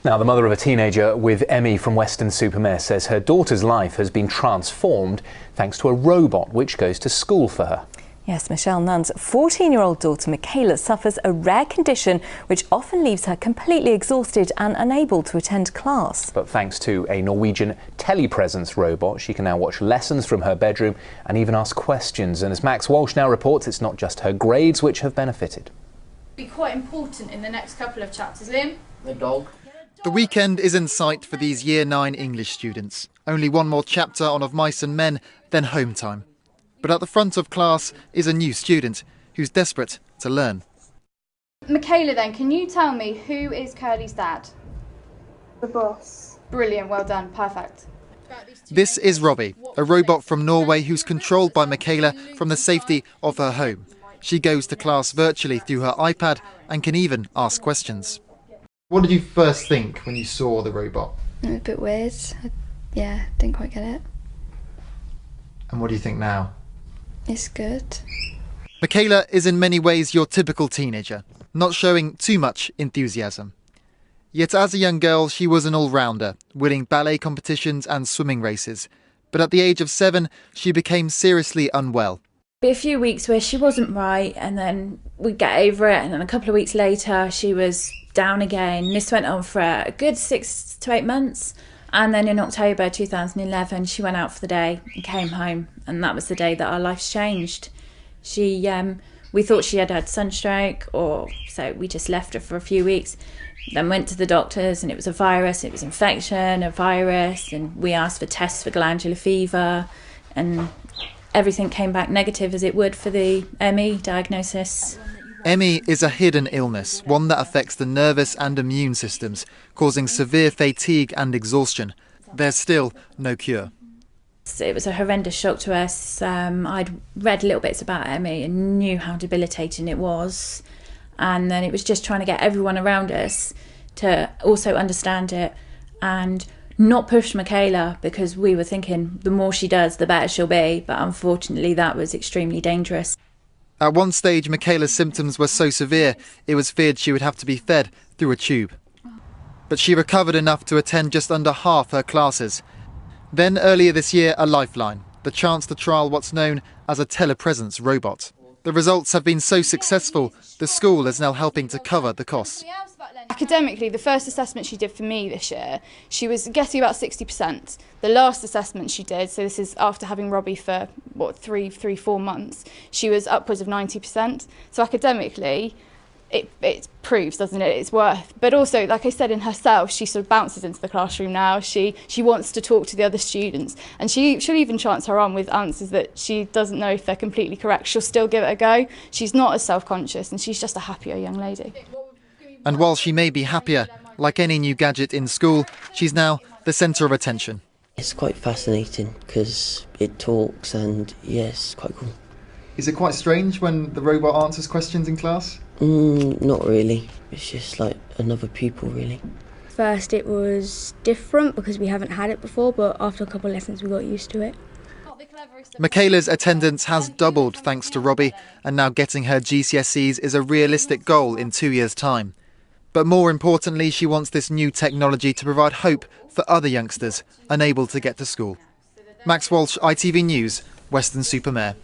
Now, the mother of a teenager with ME from Weston-super-Mare says her daughter's life has been transformed thanks to a robot which goes to school for her. Yes, Michelle Nunn's 14-year-old daughter Michaela suffers a rare condition which often leaves her completely exhausted and unable to attend class. But thanks to a Norwegian telepresence robot, she can now watch lessons from her bedroom and even ask questions. And as Max Walsh now reports, it's not just her grades which have benefited. Be quite important in the next couple of chapters, Liam. The dog. The weekend is in sight for these Year 9 English students. Only one more chapter on Of Mice and Men, then home time. But at the front of class is a new student who's desperate to learn. Michaela, then, can you tell me who is Curly's dad? The boss. Brilliant, well done, perfect. This is Robbie, a robot from Norway who's controlled by Michaela from the safety of her home. She goes to class virtually through her iPad and can even ask questions. What did you first think when you saw the robot? It was a bit weird. Yeah, didn't quite get it. And what do you think now? It's good. Michaela is in many ways your typical teenager, not showing too much enthusiasm. Yet as a young girl, she was an all-rounder, winning ballet competitions and swimming races. But at the age of 7, she became seriously unwell. A few weeks where she wasn't right, and then we'd get over it, and then a couple of weeks later she was down again. This went on for a good 6 to 8 months, and then in October 2011 she went out for the day and came home, and that was the day that our lives changed. We thought she had sunstroke, so we just left her for a few weeks, then went to the doctors, and it was a virus, it was infection, a virus, and we asked for tests for glandular fever, and everything came back negative as it would for the ME diagnosis. ME is a hidden illness, one that affects the nervous and immune systems, causing severe fatigue and exhaustion. There's still no cure. It was a horrendous shock to us. I'd read little bits about ME and knew how debilitating it was. And then it was just trying to get everyone around us to also understand it and not push Michaela, because we were thinking the more she does, the better she'll be. But unfortunately, that was extremely dangerous. At one stage, Michaela's symptoms were so severe, it was feared she would have to be fed through a tube. But she recovered enough to attend just under half her classes. Then earlier this year, a lifeline, the chance to trial what's known as a telepresence robot. The results have been so successful, the school is now helping to cover the costs. Academically, the first assessment she did for me this year, she was getting about 60%. The last assessment she did, so this is after having Robbie for, 4 months, she was upwards of 90%. So academically, it proves, doesn't it, it's worth. But also, like I said, in herself, she sort of bounces into the classroom now. She wants to talk to the other students, and she'll even chance her on with answers that she doesn't know if they're completely correct. She'll still give it a go. She's not as self-conscious, and she's just a happier young lady. And while she may be happier, like any new gadget in school, she's now the centre of attention. It's quite fascinating because it talks, and yes, quite cool. Is it quite strange when the robot answers questions in class? Not really. It's just like another pupil, really. First it was different because we haven't had it before, but after a couple of lessons we got used to it. Michaela's attendance has doubled thanks to Robbie, and now getting her GCSEs is a realistic goal in 2 years' time. But more importantly, she wants this new technology to provide hope for other youngsters unable to get to school. Max Walsh, ITV News, Weston-super-Mare.